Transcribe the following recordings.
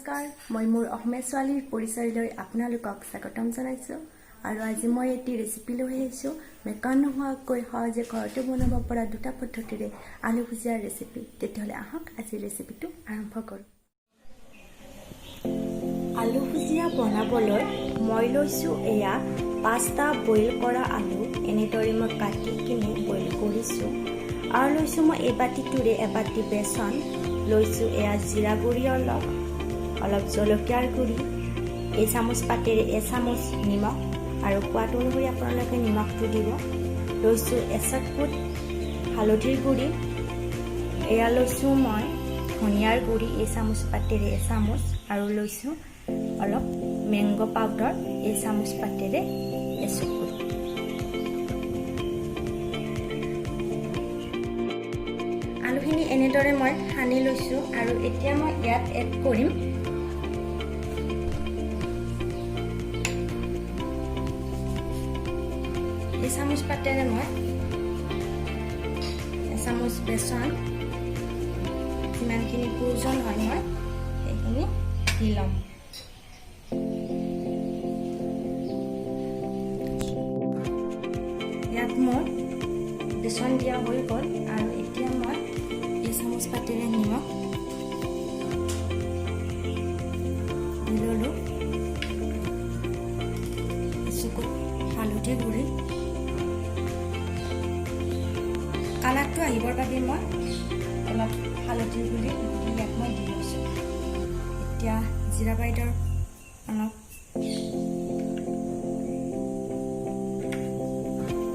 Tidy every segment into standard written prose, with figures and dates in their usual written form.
নমস্কাৰ, মই মোৰ অসমীয়া ছোৱালীৰ পৰিচয়লৈ আপোনালোকক স্বাগতম জনাইছোঁ। আৰু আজি মই এটি ৰেচিপি লৈ আহিছোঁ। মেকান নোহোৱাকৈ সহজে ঘৰতে বনাব পৰা দুটা পদ্ধতিৰে আলু ভুজিয়াৰ ৰেচিপি। তেতিয়াহ'লে আহক আজিৰ ৰেচিপিটো আৰম্ভ কৰোঁ। আলু ভুজিয়া বনাবলৈ মই লৈছোঁ এয়া 5টা বইল কৰা আলু। এনেদৰে মই কাটি কিনে বইল কৰিছোঁ। আৰু লৈছোঁ মই এবাটিটোৰে এবাটি বেচন, লৈছোঁ এয়া জিৰা গুড়ি অলপ জলকীয়াৰ গুড়ি, এই চামুচ পাতেৰে এচামুচ নিমখ আৰু সোৱাদ অনুসৰি আপোনালোকে নিমখটো দিব। লৈছোঁ এচাকপুট হালধিৰ গুড়ি, এয়া লৈছোঁ মই ধনিয়াৰ গুড়ি এই চামুচ পাতেৰে এচামুচ, আৰু লৈছোঁ অলপ মেংগ' পাউডাৰ এই চামুচ পাতেৰে এচুকপুট। আলুখিনি এনেদৰে মই সানি লৈছোঁ আৰু এতিয়া মই ইয়াত এড কৰিম এই চামুচ পাতেৰে মই এচামুচ বেচন, যিমানখিনি প্ৰয়োজন হয় মই সেইখিনি দি ল'ম। ইয়াত মোৰ বেচন দিয়া হৈ গ'ল আৰু এতিয়া মই এই চামুচ পাতেৰে নিমখ দি ল'লোঁ, এচুকত হালধি গুড়ি, কালাৰটো আহিবৰ বাবে মই অলপ হালধিৰ গুড়ি ইয়াত মই দি লৈছোঁ। এতিয়া জিৰা পাউডাৰ অলপ,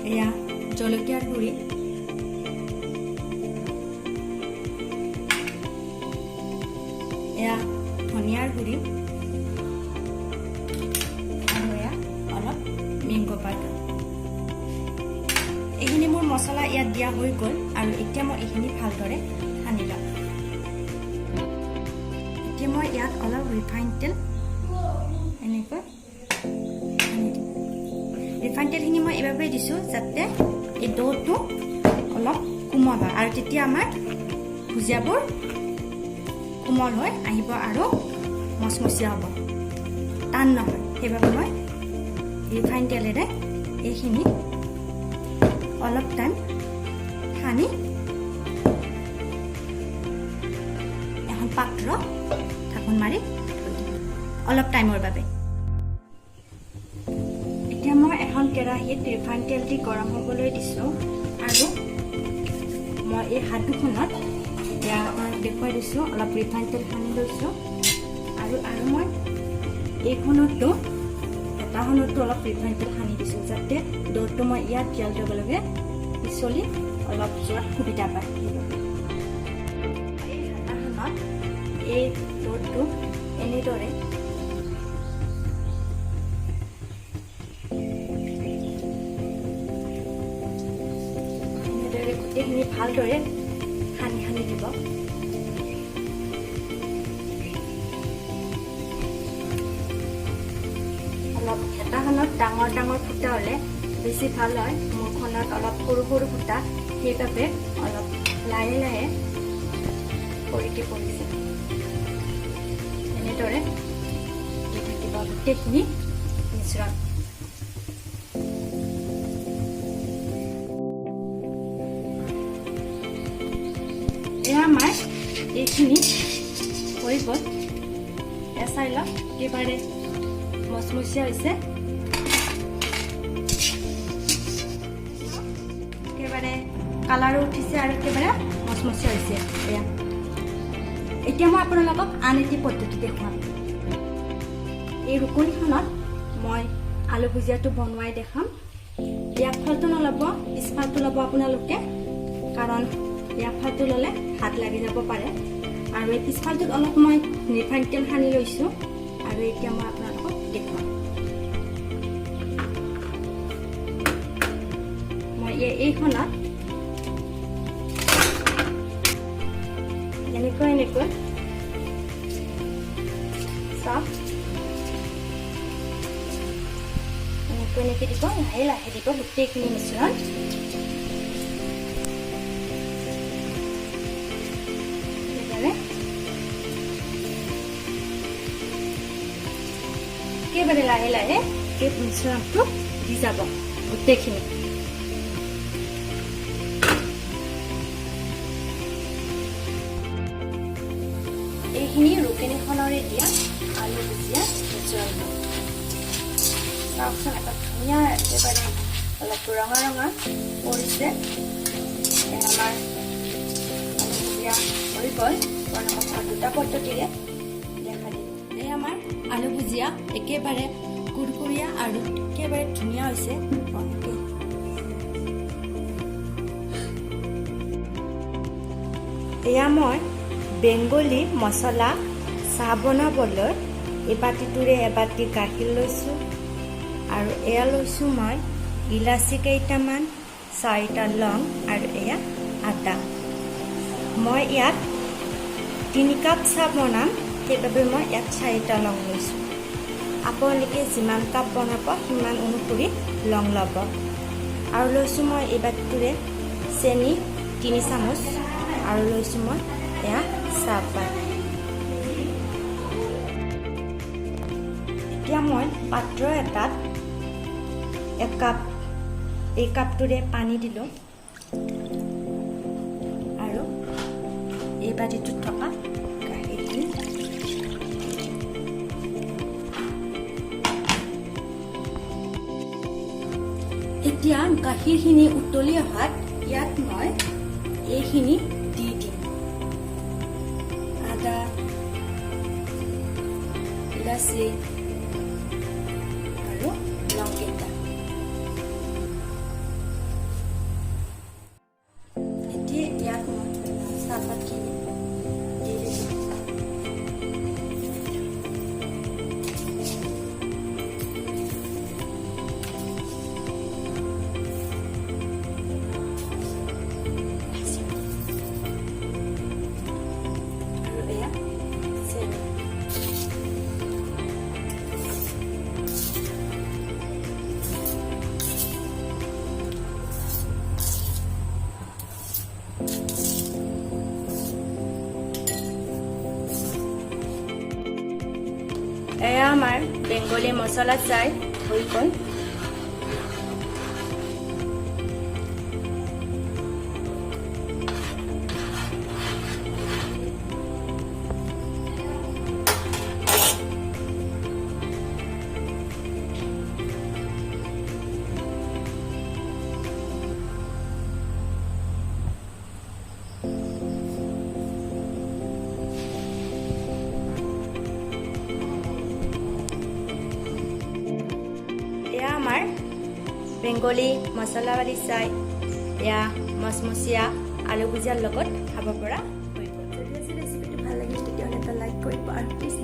এয়া জলকীয়াৰ গুড়ি, এয়া ধনিয়াৰ গুড়ি আৰু এয়া অলপ মেংগ' পাউডাৰ। এইখিনি মোৰ মছলা ইয়াত দিয়া হৈ গ'ল আৰু এতিয়া মই এইখিনি ভালদৰে সানি ল'ম। এতিয়া মই ইয়াত অলপ ৰিফাইন তেল এনেকৈ সানি দিম। ৰিফাইন তেলখিনি মই এইবাবে দিছোঁ যাতে এই ডোটো অলপ কোমল হয় আৰু তেতিয়া আমাৰ ভুজিয়াবোৰ কোমল হৈ আহিব আৰু মচমচীয়া হ'ব, টান নহয়। সেইবাবে মই ৰিফাইন তেলেৰে এইখিনি অলপ টাইম সানি এখন পাত্ৰ ঢাকোন মাৰি থৈ দিম অলপ টাইমৰ বাবে। এতিয়া মই এখন কেৰাহীত ৰিফাইন তেল দি গৰম হ'বলৈ দিছোঁ আৰু মই এই হাত দুখনত ইয়াৰ আপোনাক দেখুৱাই দিছোঁ অলপ ৰিফাইন তেল সানি লৈছোঁ আৰু মই এইখনতো হেতাখনতো অলপ ৰিফাইন তেল সানি দিছোঁ যাতে ডোটো মই ইয়াত দিয়াৰ লগে লগে পিছলি অলপ যোৱাত সুবিধা পায়। এই হেতাখনত এই ডোটো এনেদৰে গোটেইখিনি ভালদৰে সানি সানি দিব। অলপ হেতাখনত ডাঙৰ ডাঙৰ ফুটা হ'লে বেছি ভাল হয়, মোৰখনত অলপ সৰু সৰু ফুটা, সেইবাবে অলপ লাহে লাহে কৰিকে পৰিছে। এনেদৰে দি থাকিব গোটেইখিনি মিশ্ৰণ। এয়া আমাৰ এইখিনি হৈ গ'ল। এয়া চাই লওক একেবাৰে মচমচীয়া হৈছে, একেবাৰে কালাৰো উঠিছে আৰু একেবাৰে মচমচীয়া হৈছে। এয়া এতিয়া মই আপোনালোকক আন এটি পদ্ধতি দেখুৱাম। এই ৰুকনিখনত মই আলু ভুজিয়াটো বনোৱাই দেখাম। ইয়াক ফালটো নল'ব, পিছফালটো ল'ব আপোনালোকে, কাৰণ ইয়াক ফালটো ল'লে হাত লাগি যাব পাৰে। আৰু এই পিছফালটোত অলপ মই ৰিফাইন তেল সানি লৈছোঁ আৰু এতিয়া মই আপোনালোকক দেখুৱাম। মই এইখনত এনেকৈ চাওক, এনেকৈ দিব, লাহে লাহে দিব গোটেইখিনি মিশ্ৰণ। একেবাৰে লাহে লাহে এই মিশ্ৰণটো দি যাব গোটেইখিনি। এইখিনি ৰুকিনিখনৰে দিয়া আলু ভুজিয়া মিশ্ৰণটো চাওকচোন, এটা ধুনীয়া একেবাৰে অলপ ৰঙা ৰঙা পৰিছে। আমাৰ আলু ভুজিয়া হৈ গ'ল। দুটা পদ্ধতিৰে দেখা দিম। এই আমাৰ আলু ভুজিয়া একেবাৰে কুৰকুৰীয়া আৰু একেবাৰে ধুনীয়া হৈছে। এয়া মই বেংগলী মছলা চাহ বনাবলৈ এবাটিটোৰে এবাটি গাখীৰ লৈছোঁ আৰু এয়া লৈছোঁ মই ইলাচি কেইটামান, 4টা লং আৰু এয়া আদা। মই ইয়াত 3 কাপ চাহ বনাম, সেইবাবে মই ইয়াত 4টা লং লৈছোঁ। আপোনালোকে যিমান কাপ বনাব সিমান অনুসৰি লং ল'ব। আৰু লৈছোঁ মই এই বাটিটোৰে চেনি 3 চামুচ আৰু লৈছোঁ মই এয়া চাহপাত। এতিয়া মই পাত্ৰ এটাত 1 কাপ এই কাপটোৰে পানী দিলোঁ আৰু এই বাটিটোত থকা গাখীৰখিনি এতিয়া গাখীৰখিনি উতলি অহাত ইয়াত মই এইখিনি দি দিম। আদা, ইলাচি আৰু লং কেইটা। এতিয়া ইয়াত মই চাহপাতখিনি দি দিম। এয়া আমাৰ বেংগলী মছলা চাই হৈ গ'ল। আমাৰ বেংগলী মছলাবাৰী চাই এয়া মচমচীয়া আলু ভুজিয়াৰ লগত খাব পৰা হৈ গ'ল। যদি আজি ৰেচিপিটো ভাল লাগিল তেতিয়াহ'লে এটা লাইক কৰিব আৰু প্লিজ